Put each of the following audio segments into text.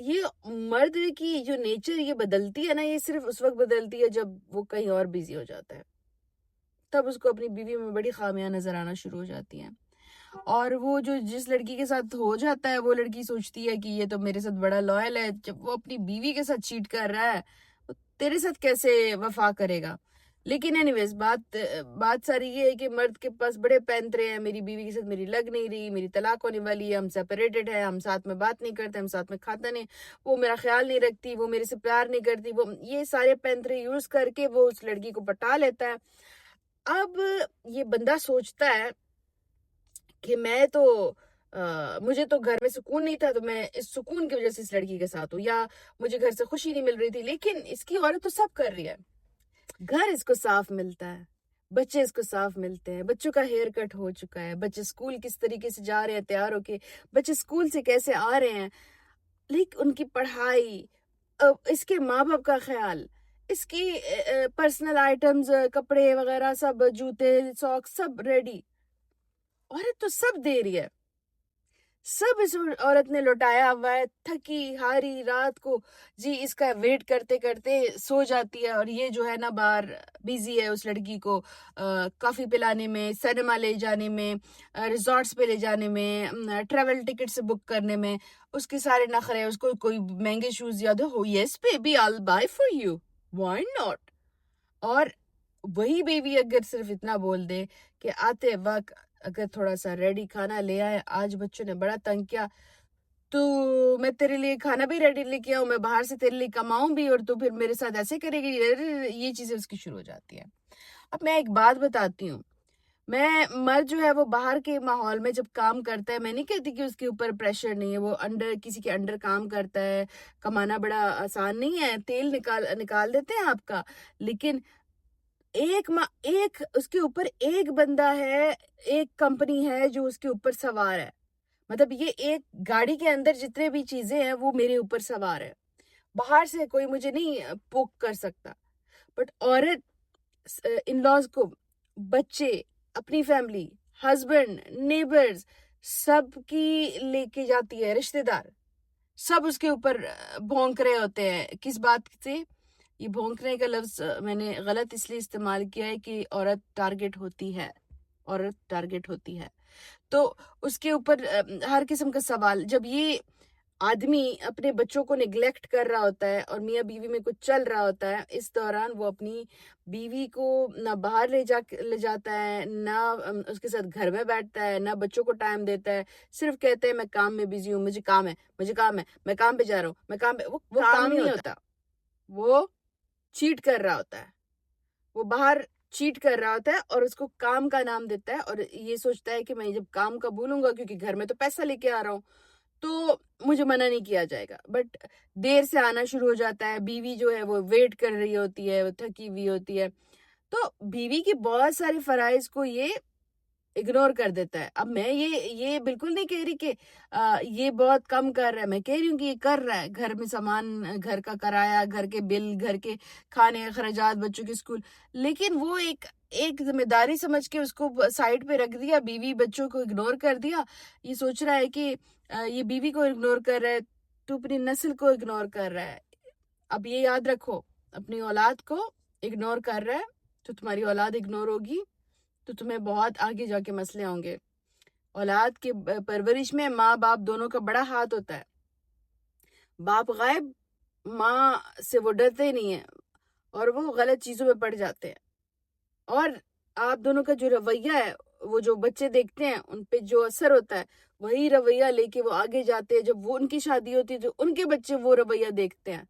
یہ مرد کی جو نیچر یہ بدلتی ہے نا، یہ صرف اس وقت بدلتی ہے جب وہ کہیں اور بیزی ہو جاتا ہے، تب اس کو اپنی بیوی میں بڑی خامیاں نظر آنا شروع ہو جاتی ہیں. اور وہ جو جس لڑکی کے ساتھ ہو جاتا ہے وہ لڑکی سوچتی ہے کہ یہ تو میرے ساتھ بڑا لائل ہے، جب وہ اپنی بیوی کے ساتھ چیٹ کر رہا ہے وہ تیرے ساتھ کیسے وفا کرے گا. لیکن اینی ویز بات ساری یہ ہے کہ مرد کے پاس بڑے پینترے ہیں، میری بیوی کے ساتھ میری لگ نہیں رہی، میری طلاق ہونے والی ہے، ہم سیپریٹڈ ہیں، ہم ساتھ میں بات نہیں کرتے، ہم ساتھ میں کھاتا نہیں، وہ میرا خیال نہیں رکھتی، وہ میرے سے پیار نہیں کرتی، وہ یہ سارے پینترے یوز کر کے وہ اس لڑکی کو پٹا لیتا ہے. اب یہ بندہ سوچتا ہے کہ میں تو مجھے تو گھر میں سکون نہیں تھا، تو میں اس سکون کی وجہ سے اس لڑکی کے ساتھ ہوں، یا مجھے گھر سے خوشی نہیں مل رہی تھی. لیکن اس کی عورت تو سب کر رہی ہے، گھر اس کو صاف ملتا ہے، بچے اس کو صاف ملتے ہیں، بچوں کا ہیئر کٹ ہو چکا ہے، بچے اسکول کس طریقے سے جا رہے ہیں تیار ہو کے، بچے اسکول سے کیسے آ رہے ہیں، لیکن ان کی پڑھائی، اس کے ماں باپ کا خیال، اس کی پرسنل آئٹمز، کپڑے وغیرہ سب، جوتے ساکس سب ریڈی. عورت تو سب دے رہی ہے، سب اس عورت نے لوٹایا ہوا ہے. تھکی ہاری رات کو جی اس کا ویٹ کرتے کرتے سو جاتی ہے، اور یہ جو ہے نا باہر بیزی ہے اس لڑکی کو کافی پلانے میں، سینما لے جانے میں، ریزورٹس پہ لے جانے میں، ٹریول ٹکٹ سے بک کرنے میں. اس کے سارے نخرے، اس کو کوئی مہنگے شوز یاد ہو، yes baby I will buy for you, why not. اور وہی بیوی اگر صرف اتنا بول دے کہ آتے وقت اگر تھوڑا سا ریڈی کھانا لے آئے، آج بچوں نے بڑا تنگ کیا تو میں تیرے لیے کھانا بھی ریڈی لے کے آؤں، میں باہر سے تیرے لیے کماؤں بھی، اور تو پھر میرے ساتھ ایسے کرے گی، یہ چیزیں اس کی شروع ہو جاتی ہیں. اب میں ایک بات بتاتی ہوں، مرد جو ہے وہ باہر کے ماحول میں جب کام کرتا ہے، میں نہیں کہتی کہ اس کے اوپر پریشر نہیں ہے، وہ کسی کے انڈر کام کرتا ہے، کمانا بڑا آسان نہیں ہے، تیل نکال دیتے ہیں آپ کا، لیکن ایک اس کے اوپر ایک بندہ ہے، ایک کمپنی ہے جو اس کے اوپر سوار ہے. مطلب یہ ایک گاڑی کے اندر جتنے بھی چیزیں ہیں وہ میرے اوپر سوار ہے، باہر سے کوئی مجھے نہیں پوک کر سکتا. بٹ عورت ان لاز کو، بچے، اپنی فیملی، ہسبینڈ، نیبرز، سب کی لے کے جاتی ہے، رشتے دار سب اس کے اوپر بھونک رہے ہوتے ہیں. کس بات سے؟ یہ بھونکنے کا لفظ میں نے غلط اس لیے استعمال کیا ہے کہ عورت ٹارگٹ ہوتی ہے، تو اس کے اوپر ہر قسم کا سوال. جب یہ آدمی اپنے بچوں کو نیگلیکٹ کر رہا ہوتا ہے اور میاں بیوی میں کچھ چل رہا ہوتا ہے، اس دوران وہ اپنی بیوی کو نہ باہر لے جاتا ہے، نہ اس کے ساتھ گھر میں بیٹھتا ہے، نہ بچوں کو ٹائم دیتا ہے، صرف کہتے ہیں میں کام میں بیزی ہوں، مجھے کام ہے، میں کام پہ جا رہا ہوں، میں کام پہ. وہ کام نہیں ہوتا، وہ چیٹ کر رہا ہوتا ہے، وہ باہر چیٹ کر رہا ہوتا ہے اور اس کو کام کا نام دیتا ہے، اور یہ سوچتا ہے کہ میں جب کام کا بولوں گا کیونکہ گھر میں تو پیسہ لے کے آ رہا ہوں تو مجھے منع نہیں کیا جائے گا. بٹ دیر سے آنا شروع ہو جاتا ہے، بیوی جو ہے وہ ویٹ کر رہی ہوتی ہے، وہ تھکی ہوئی ہوتی ہے، تو بیوی کی بہت سارے فرائض کو یہ اگنور کر دیتا ہے. اب میں یہ بالکل نہیں کہہ رہی کہ یہ بہت کم کر رہا ہے، میں کہہ رہی ہوں کہ یہ کر رہا ہے. گھر میں سامان، گھر کا کرایہ، گھر کے بل، گھر کے کھانے اخراجات، بچوں کے اسکول، لیکن وہ ایک ذمہ داری سمجھ کے اس کو سائڈ پہ رکھ دیا، بیوی بچوں کو اگنور کر دیا. یہ سوچ رہا ہے کہ یہ بیوی کو اگنور کر رہا ہے تو اپنی نسل کو اگنور کر رہا ہے. اب یہ یاد رکھو، اپنی اولاد کو اگنور کر رہا ہے تو تمہاری اولاد اگنور ہوگی تو تمہیں بہت آگے جا کے مسئلے ہوں گے. اولاد کے پرورش میں ماں باپ دونوں کا بڑا ہاتھ ہوتا ہے. باپ غائب، ماں سے وہ ڈرتے نہیں ہیں اور وہ غلط چیزوں میں پڑ جاتے ہیں. اور آپ دونوں کا جو رویہ ہے، وہ جو بچے دیکھتے ہیں ان پہ جو اثر ہوتا ہے، وہی رویہ لے کے وہ آگے جاتے ہیں. جب وہ ان کی شادی ہوتی ہے تو ان کے بچے وہ رویہ دیکھتے ہیں.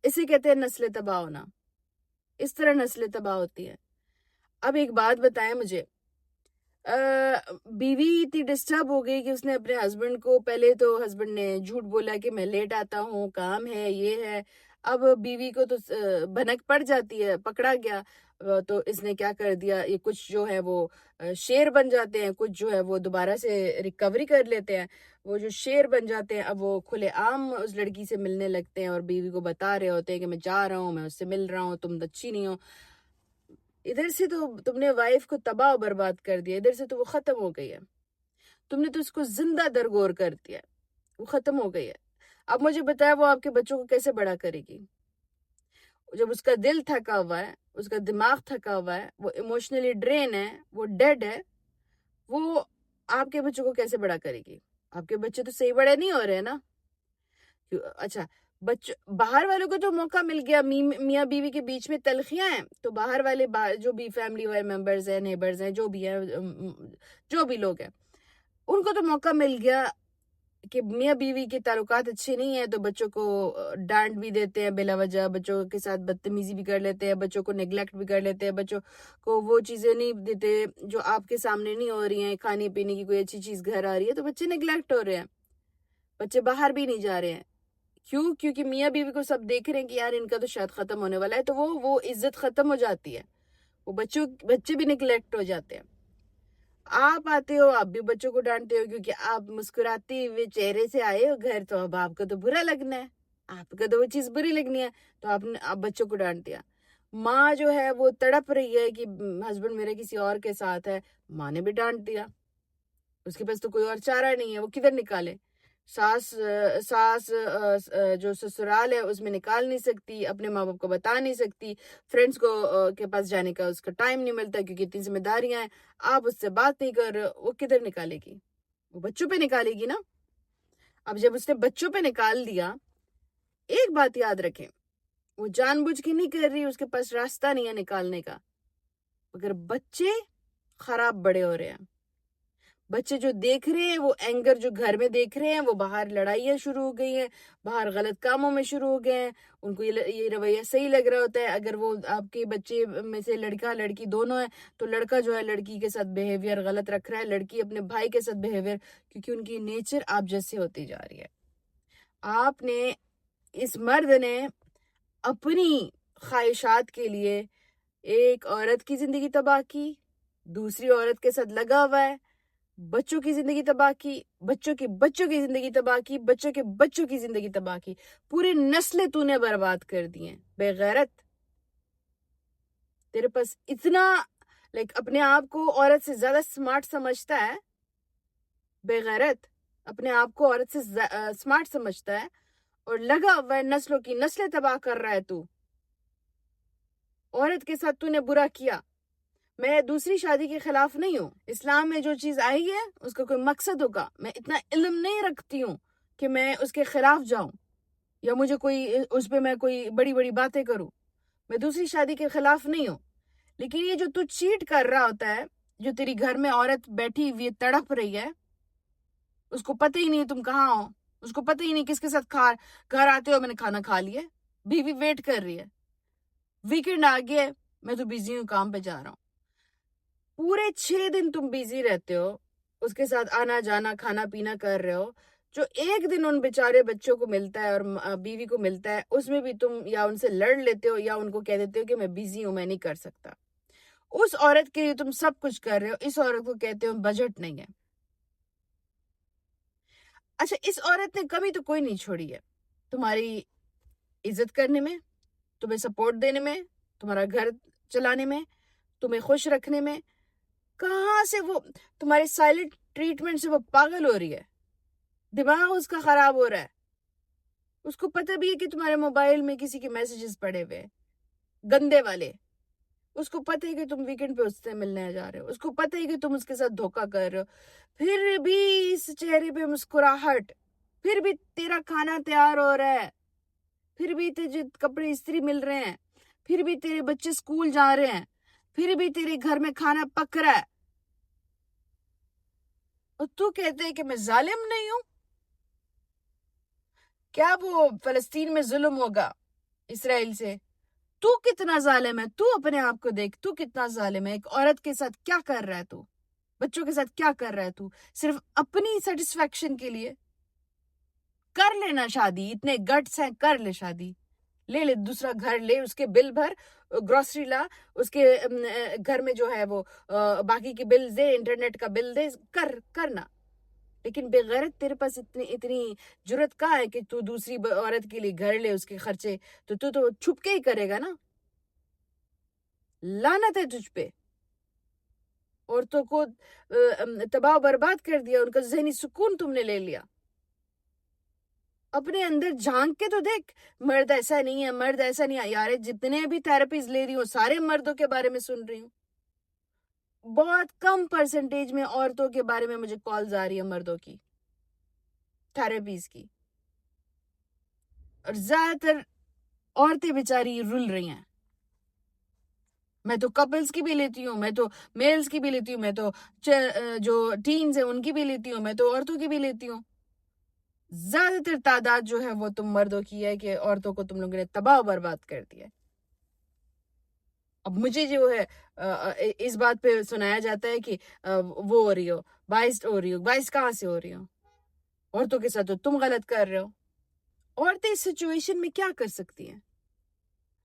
اسے کہتے ہیں نسل تباہ ہونا. اس طرح نسل تباہ ہوتی ہے. اب ایک بات بتائیں مجھے، بیوی اتنی ڈسٹرب ہو گئی کہ اس نے اپنے ہسبینڈ کو، پہلے تو ہسبینڈ نے جھوٹ بولا کہ میں لیٹ آتا ہوں، کام ہے، یہ ہے. اب بیوی کو تو بھنک پڑ جاتی ہے، پکڑا گیا تو اس نے کیا کر دیا، یہ کچھ جو ہے وہ شیر بن جاتے ہیں، کچھ جو ہے وہ دوبارہ سے ریکوری کر لیتے ہیں. وہ جو شیر بن جاتے ہیں اب وہ کھلے عام اس لڑکی سے ملنے لگتے ہیں اور بیوی کو بتا رہے ہوتے ہیں کہ میں جا رہا ہوں، میں اس سے مل رہا ہوں، تم اچھی نہیں ہو. ادھر سے تو تم نے وائف کو تباہ و برباد کر دیا، ادھر سے تو وہ ختم ہو گئی ہے. تم نے تو اس کو زندہ درگور کر دیا، وہ ختم ہو گئی ہے. اب مجھے بتایا وہ آپ کے بچوں کو کیسے بڑا کرے گی؟ جب اس کا دل تھکا ہوا ہے، اس کا دماغ تھکا ہوا ہے، وہ ایموشنلی ڈرین ہے، وہ ڈیڈ ہے، وہ آپ کے بچوں کو کیسے بڑا کرے گی؟ آپ کے بچے تو صحیح بڑے نہیں ہو رہے ہیں نا. اچھا، باہر والوں کو تو موقع مل گیا، میاں بیوی کے بیچ میں تلخیاں ہیں تو باہر والے جو بھی فیملی والے ممبرز ہیں، نیبرز ہیں، جو بھی ہیں، جو بھی لوگ ہیں، ان کو تو موقع مل گیا کہ میاں بیوی کے تعلقات اچھے نہیں ہیں تو بچوں کو ڈانٹ بھی دیتے ہیں بلا وجہ، بچوں کے ساتھ بدتمیزی بھی کر لیتے ہیں، بچوں کو نیگلیکٹ بھی کر لیتے ہیں، بچوں کو وہ چیزیں نہیں دیتے جو آپ کے سامنے نہیں ہو رہی ہیں، کھانے پینے کی کوئی اچھی چیز گھر آ رہی ہے تو بچے نیگلیکٹ ہو رہے ہیں، بچے باہر بھی نہیں جا رہے ہیں. کیوں؟ کیونکہ میاں بیوی کو سب دیکھ رہے ہیں کہ یار ان کا تو شاید ختم ہونے والا ہے، تو وہ عزت ختم ہو جاتی ہے، وہ بچے بھی نیگلیکٹ ہو جاتے ہیں. آپ آتے ہو، آپ بھی بچوں کو ڈانٹتے ہو کیونکہ آپ مسکراتے ہوئے چہرے سے آئے ہو گھر، تو اب آپ کو تو برا لگنا ہے، آپ کو تو وہ چیز بری لگنی ہے، تو آپ نے بچوں کو ڈانٹ دیا. ماں جو ہے وہ تڑپ رہی ہے کہ ہسبینڈ میرے کسی اور کے ساتھ ہے، ماں نے بھی ڈانٹ دیا، اس کے پاس تو کوئی اور چارہ نہیں ہے، وہ کدھر نکالے؟ ساس جو سسرال ہے اس میں نکال نہیں سکتی، اپنے ماں باپ کو بتا نہیں سکتی، فرینڈس کو کے پاس جانے کا اس کا ٹائم نہیں ملتا کیونکہ اتنی ذمہ داریاں ہیں، آپ اس سے بات نہیں کر رہے ہو، وہ کدھر نکالے گی؟ وہ بچوں پہ نکالے گی نا. اب جب اس نے بچوں پہ نکال دیا، ایک بات یاد رکھیں، وہ جان بوجھ کے نہیں کر رہی، اس کے پاس راستہ نہیں ہے نکالنے کا، مگر بچے خراب بڑے ہو رہے ہیں. بچے جو دیکھ رہے ہیں وہ اینگر جو گھر میں دیکھ رہے ہیں، وہ باہر لڑائیاں شروع ہو گئی ہیں، باہر غلط کاموں میں شروع ہو گئے ہیں، ان کو یہ رویہ صحیح لگ رہا ہوتا ہے. اگر وہ آپ کے بچے میں سے لڑکا لڑکی دونوں ہیں تو لڑکا جو ہے لڑکی کے ساتھ بیہیویئر غلط رکھ رہا ہے، لڑکی اپنے بھائی کے ساتھ بیہیویئر، کیونکہ ان کی نیچر آپ جیسے ہوتی جا رہی ہے. آپ نے اس مرد نے اپنی خواہشات کے لیے ایک عورت کی زندگی تباہ کی، دوسری عورت کے ساتھ لگا ہوا ہے، بچوں کی زندگی تباہ کی، بچوں کی زندگی تباہ کی، بچوں کے بچوں کی زندگی تباہ کی، پوری نسلیں تو نے برباد کر دی ہیں. بے غیرت، تیرے پاس اتنا اپنے آپ کو عورت سے زیادہ سمارٹ سمجھتا ہے، بے غیرت اپنے آپ کو عورت سے سمارٹ سمجھتا ہے اور لگا ہوا ہے نسلوں کی نسلیں تباہ کر رہا ہے. تو عورت کے ساتھ تو نے برا کیا. میں دوسری شادی کے خلاف نہیں ہوں، اسلام میں جو چیز آئی ہے اس کا کوئی مقصد ہوگا، میں اتنا علم نہیں رکھتی ہوں کہ میں اس کے خلاف جاؤں یا مجھے کوئی اس پہ میں کوئی بڑی بڑی باتیں کروں. میں دوسری شادی کے خلاف نہیں ہوں، لیکن یہ جو تو چیٹ کر رہا ہوتا ہے، جو تیری گھر میں عورت بیٹھی ہوئی تڑپ رہی ہے، اس کو پتہ ہی نہیں تم کہاں ہو، اس کو پتہ ہی نہیں کس کے ساتھ گھر آتے ہو، میں نے کھانا کھا لیا، بیوی ویٹ کر رہی ہے، ویکنڈ آ گیا، میں تو بزی ہوں، کام پہ جا رہا ہوں. پورے 6 دن تم بیزی رہتے ہو، اس کے ساتھ آنا جانا کھانا پینا کر رہے ہو، جو ایک دن ان بیچارے بچوں کو ملتا ہے اور بیوی کو ملتا ہے اس میں بھی تم یا ان سے لڑ لیتے ہو یا ان کو کہہ دیتے ہو کہ میں بیزی ہوں، میں نہیں کر سکتا. اس عورت کے لیے تم سب کچھ کر رہے ہو، اس عورت کو کہتے ہو بجٹ نہیں ہے. اچھا، اس عورت نے کمی تو کوئی نہیں چھوڑی ہے تمہاری عزت کرنے میں، تمہیں سپورٹ دینے میں، تمہارا گھر چلانے میں، تمہیں خوش رکھنے میں. کہاں سے وہ تمہارے سائلنٹ ٹریٹمنٹ سے وہ پاگل ہو رہی ہے، دماغ اس کا خراب ہو رہا ہے. اس کو پتہ بھی ہے کہ تمہارے موبائل میں کسی کے میسیجز پڑے ہوئے گندے والے، اس کو پتہ ہے کہ تم ویکنڈ پہ اس سے ملنے جا رہے ہو، اس کو پتہ ہے کہ تم اس کے ساتھ دھوکہ کر رہے ہو، پھر بھی اس چہرے پہ مسکراہٹ، پھر بھی تیرا کھانا تیار ہو رہا ہے، پھر بھی تجھے کپڑے استری مل رہے ہیں، پھر بھی تیرے بچے اسکول جا رہے ہیں، پھر بھی تیرے گھر میں کھانا پک رہا ہے، اور تو کہتے ہیں کہ میں ظالم نہیں ہوں. کیا وہ فلسطین میں ظلم ہوگا اسرائیل سے؟ تو کتنا ظالم ہے، تو اپنے آپ کو دیکھ، تو کتنا ظالم ہے. ایک عورت کے ساتھ کیا کر رہا ہے تو، بچوں کے ساتھ کیا کر رہا ہے تو، صرف اپنی سیٹسفیکشن کے لیے. کر لینا شادی، اتنے گٹس ہیں، کر لے شادی، لے لے دوسرا گھر لے، اس کے بل بھر، گروسری لا، اس کے گھر میں جو ہے وہ باقی کے بل دے، انٹرنیٹ کا بل دے، کرنا. لیکن بے غیرت تیرے پاس اتنی جرت کہاں ہے کہ تو دوسری عورت کے لیے گھر لے، اس کے خرچے تو چھپ کے ہی کرے گا نا. لعنت ہے تجھ پہ، عورتوں کو تباہ برباد کر دیا، ان کا ذہنی سکون تم نے لے لیا. اپنے اندر جھانک کے تو دیکھ, مرد ایسا نہیں ہے, مرد ایسا نہیں ہے. یار جتنے بھی تھراپیز لے رہی ہوں سارے مردوں کے بارے میں سن رہی ہوں. بہت کم پرسنٹیج میں عورتوں کے بارے میں مجھے کالز آ رہی ہے مردوں کی تھراپیز کی, اور زیادہ تر عورتیں بیچاری رل رہی ہیں. میں تو کپلز کی بھی لیتی ہوں, میں تو میلز کی بھی لیتی ہوں, میں تو جو ٹینز ہیں ان کی بھی لیتی ہوں, میں تو عورتوں کی بھی لیتی ہوں. زیادہ تر تعداد جو ہے وہ تم مردوں کی ہے کہ عورتوں کو تم لوگوں نے تباہ و برباد کر دیا. اب مجھے جو ہے اس بات پہ سنایا جاتا ہے کہ وہ ہو رہی ہو, باعث کہاں سے ہو رہی ہو, عورتوں کے ساتھ تو تم غلط کر رہے ہو. عورتیں اس سچویشن میں کیا کر سکتی ہیں؟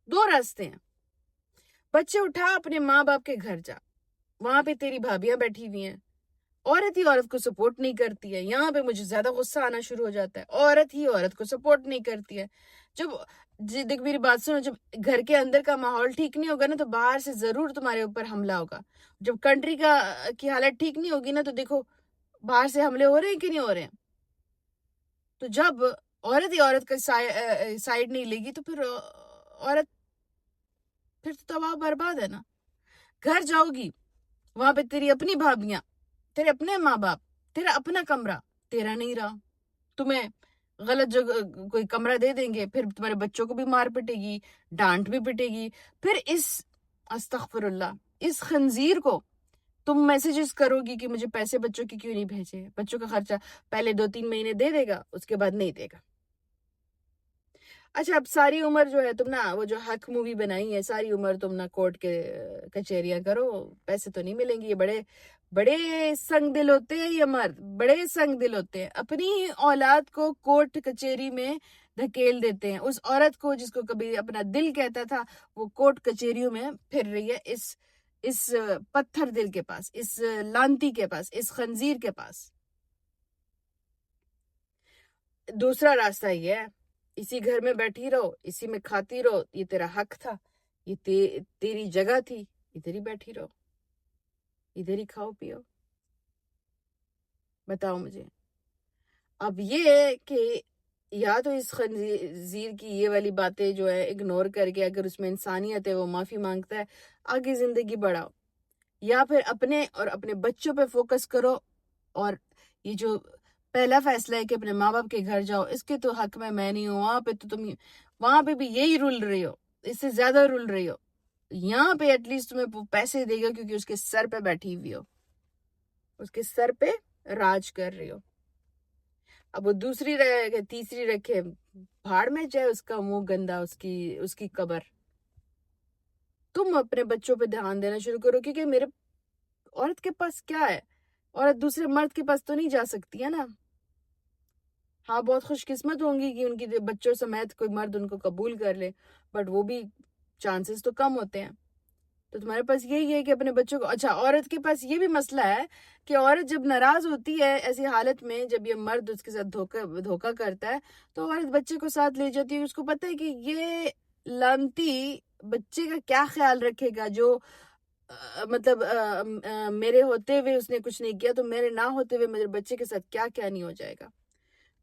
دو راستے ہیں. بچے اٹھا اپنے ماں باپ کے گھر جا, وہاں پہ تیری بھابیاں بیٹھی ہوئی ہیں, عورت ہی عورت کو سپورٹ نہیں کرتی ہے. یہاں پہ مجھے زیادہ غصہ آنا شروع ہو جاتا ہے, عورت ہی عورت کو سپورٹ نہیں کرتی ہے. جب دیکھ میری بات سنو, جب گھر کے اندر کا ماحول ٹھیک نہیں ہوگا نا تو باہر سے ضرور تمہارے اوپر حملہ ہوگا. جب کنٹری کی حالت ٹھیک نہیں ہوگی نا تو دیکھو باہر سے حملے ہو رہے ہیں کہ نہیں ہو رہے ہیں. تو جب عورت ہی عورت کا سائڈ نہیں لے گی تو پھر عورت پھر تو تباہ برباد ہے نا. گھر جاؤ گی, وہاں پہ تیری اپنی بھابیاں, تیرے اپنے ماں باپ, تیرا اپنا کمرہ تیرا نہیں رہا, تمہیں غلط جگہ کوئی کمرہ دے دیں گے, پھر تمہارے بچوں کو بھی مار پٹے گی, ڈانٹ بھی پٹے گی. پھر استغفر اللہ, اس خنزیر کو تم میسیجز کرو گی کہ مجھے پیسے بچوں کی کیوں نہیں بھیجے. بچوں کا خرچہ پہلے 2-3 مہینے دے دے گا, اس کے بعد نہیں دے گا. اچھا اب ساری عمر جو ہے تم نا وہ جو حق مووی بنائی ہے, ساری عمر تم نا کورٹ کے کچہریاں کرو, پیسے تو نہیں ملیں گے. یہ بڑے سنگ دل ہوتے ہیں یہ مرد, بڑے سنگ دل ہوتے ہیں. اپنی اولاد کو کورٹ کچہری میں دھکیل دیتے ہیں. اس عورت کو جس کو کبھی اپنا دل کہتا تھا وہ کورٹ کچہریوں میں پھر رہی ہے, اس پتھر دل کے پاس, اس لانتی کے پاس, اس خنزیر کے پاس. دوسرا راستہ یہ ہے, اسی گھر میں بیٹھی رہو, اسی میں کھاتی رہو, یہ تیرا حق تھا, یہ تیری جگہ تھی, ادھر ہی بیٹھی رہو, ادھر ہی کھاؤ پیو. بتاؤ مجھے. اب یہ کہ یا تو اس خنزیر کی یہ والی باتیں جو ہے اگنور کر کے اگر اس میں انسانیت ہے وہ معافی مانگتا ہے, آگے زندگی بڑھاؤ, یا پھر اپنے اور اپنے بچوں پہ فوکس کرو. اور یہ جو پہلا فیصلہ ہے کہ اپنے ماں باپ کے گھر جاؤ, اس کے تو حق میں نہیں ہوں. وہاں پہ تو تم وہاں پہ بھی یہی رول رہی ہو, اس سے زیادہ رول رہی ہو. یہاں پہ ایٹ لیسٹ تمہیں پیسے دے گا کیونکہ اس کے سر پہ بیٹھی ہوئی ہو, اس کے سر پہ راج کر رہی ہو. اب وہ دوسری رہے تیسری رکھے بھاڑ میں جائے, اس کا منہ گندا, اس کی قبر. تم اپنے بچوں پہ دھیان دینا شروع کرو, کیونکہ میرے عورت کے پاس کیا ہے, عورت دوسرے مرد کے پاس تو نہیں جا سکتی ہے نا. ہاں بہت خوش قسمت ہوں گی کہ ان کی بچوں سمیت کوئی مرد ان کو قبول کر لے, بٹ وہ بھی چانسز تو کم ہوتے ہیں. تو تمہارے پاس یہی ہے کہ اپنے بچوں کو. اچھا عورت کے پاس یہ بھی مسئلہ ہے کہ عورت جب ناراض ہوتی ہے ایسی حالت میں, جب یہ مرد اس کے ساتھ دھوکا کرتا ہے تو عورت بچے کو ساتھ لے جاتی ہے. اس کو پتہ ہے کہ یہ لانتی بچے کا کیا خیال رکھے گا, جو مطلب میرے ہوتے ہوئے اس نے کچھ نہیں کیا تو میرے نہ ہوتے ہوئے میرے بچے کے ساتھ کیا کیا نہیں ہو جائے گا.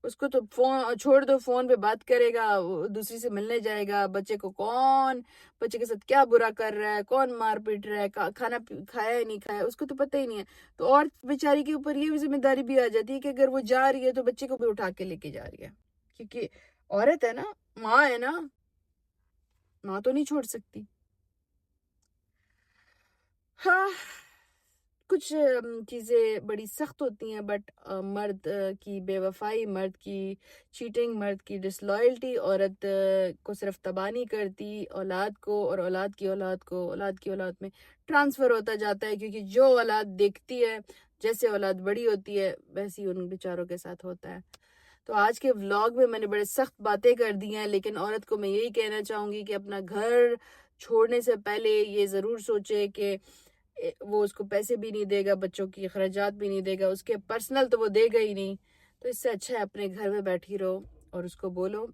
اس کو تو فون چھوڑ دو, فون پہ بات کرے گا, دوسری سے ملنے جائے گا. بچے کے ساتھ کیا برا کر رہا ہے, کون مار پیٹ رہا ہے, کھانا کھایا ہے نہیں کھایا, اس کو تو پتہ ہی نہیں ہے. تو اور بیچاری کے اوپر یہ بھی ذمہ داری بھی آ جاتی ہے کہ اگر وہ جا رہی ہے تو بچے کو بھی اٹھا کے لے کے جا رہی ہے, کیونکہ عورت ہے نا, ماں ہے نا, ماں تو نہیں چھوڑ سکتی. ہاں کچھ چیزیں بڑی سخت ہوتی ہیں, بٹ مرد کی بے وفائی, مرد کی چیٹنگ, مرد کی ڈسلائلٹی عورت کو صرف تباہ نہیں کرتی, اولاد کو اور اولاد کی اولاد میں ٹرانسفر ہوتا جاتا ہے. کیونکہ جو اولاد دیکھتی ہے, جیسے اولاد بڑی ہوتی ہے ویسی ان بیچاروں کے ساتھ ہوتا ہے. تو آج کے ولاگ میں نے بڑے سخت باتیں کر دی ہیں, لیکن عورت کو میں یہی کہنا چاہوں گی کہ اپنا گھر چھوڑنے سے پہلے یہ ضرور سوچے کہ وہ اس کو پیسے بھی نہیں دے گا, بچوں کی اخراجات بھی نہیں دے گا, اس کے پرسنل تو وہ دے گا ہی نہیں. تو اس سے اچھا ہے اپنے گھر میں بیٹھی رہو اور اس کو بولو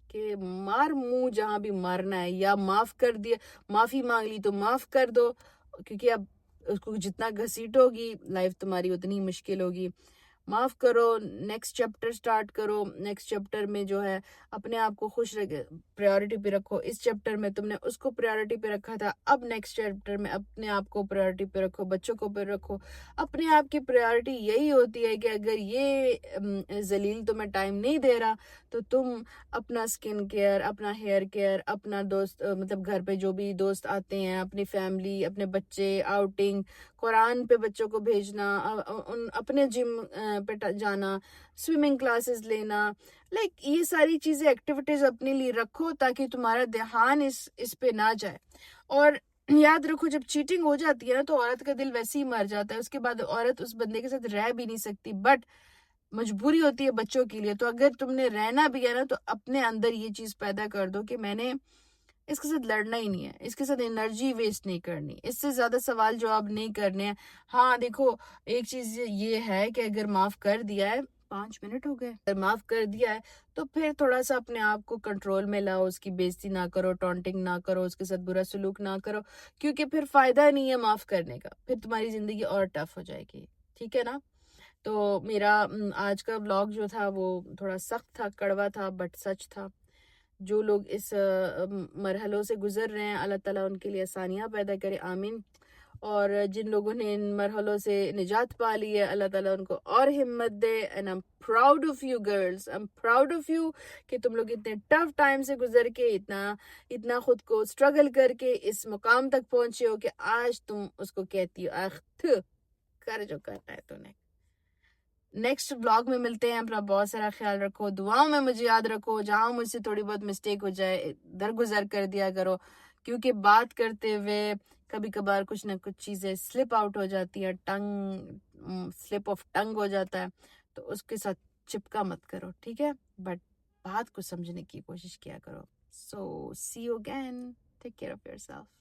کہ مار منہ جہاں بھی مارنا ہے, یا معاف کر دیا, معافی مانگ لی تو معاف کر دو, کیونکہ اب اس کو جتنا گھسیٹو گی لائف تمہاری اتنی مشکل ہوگی. معاف کرو, نیکسٹ چیپٹر سٹارٹ کرو. نیکسٹ چیپٹر میں جو ہے اپنے آپ کو خوش پریورٹی پہ رکھو. اس چیپٹر میں تم نے اس کو پریورٹی پہ رکھا تھا, اب نیکسٹ چیپٹر میں اپنے آپ کو پریورٹی پہ رکھو, بچوں کو پہ رکھو. اپنے آپ کی پریورٹی یہی ہوتی ہے کہ اگر یہ ذلیل تمہیں ٹائم نہیں دے رہا تو تم اپنا سکن کیئر, اپنا ہیئر کیئر, اپنا دوست مطلب گھر پہ جو بھی دوست آتے ہیں, اپنی فیملی, اپنے بچے, آؤٹنگ, قرآن پہ بچوں کو بھیجنا, اپنے جم پہ جانا, سوئمنگ کلاسز لینا, لائک یہ ساری چیزیں ایکٹیویٹیز اپنے لیے رکھو تاکہ تمہارا دھیان اس پہ نہ جائے. اور یاد رکھو جب چیٹنگ ہو جاتی ہے نا تو عورت کا دل ویسے ہی مر جاتا ہے, اس کے بعد عورت اس بندے کے ساتھ رہ بھی نہیں سکتی, بٹ مجبوری ہوتی ہے بچوں کے لیے. تو اگر تم نے رہنا بھی ہے نا تو اپنے اندر یہ چیز پیدا کر دو کہ میں نے اس کے ساتھ لڑنا ہی نہیں ہے, اس کے ساتھ انرجی ویسٹ نہیں کرنی, اس سے زیادہ سوال جواب نہیں کرنے ہیں. ہاں دیکھو ایک چیز یہ ہے کہ اگر معاف کر دیا ہے, 5 منٹ ہو گئے, اگر معاف کر دیا ہے تو پھر تھوڑا سا اپنے آپ کو کنٹرول میں لاؤ, اس کی بےزتی نہ کرو, ٹونٹنگ نہ کرو, اس کے ساتھ برا سلوک نہ کرو, کیونکہ پھر فائدہ نہیں ہے معاف کرنے کا, پھر تمہاری زندگی اور ٹف ہو جائے گی. ٹھیک ہے نا؟ تو میرا آج کا ولاگ جو تھا وہ تھوڑا سخت تھا, کڑوا تھا, بٹ سچ تھا. جو لوگ اس مرحلوں سے گزر رہے ہیں اللہ تعالیٰ ان کے لیے آسانیاں پیدا کرے, آمین. اور جن لوگوں نے ان مرحلوں سے نجات پا لی ہے اللہ تعالیٰ ان کو اور ہمت دے. And I am proud of you girls, I am proud of you کہ تم لوگ اتنے ٹف ٹائم سے گزر کے اتنا خود کو اسٹرگل کر کے اس مقام تک پہنچے ہو کہ آج تم اس کو کہتی ہو کر جو کرنا ہے تو نے. نیکسٹ بلاگ میں ملتے ہیں. اپنا بہت سارا خیال رکھو, دعاؤں میں مجھے یاد رکھو, جہاں مجھ سے تھوڑی بہت مسٹیک ہو جائے درگزر کر دیا کرو, کیونکہ بات کرتے ہوئے کبھی کبھار کچھ نہ کچھ چیزیں سلپ آؤٹ ہو جاتی ہے, سلپ آف ٹنگ ہو جاتا ہے, تو اس کے ساتھ چپکا مت کرو, ٹھیک ہے, بٹ بات کو سمجھنے کی کوشش کیا کرو. So see you again, take care of your self.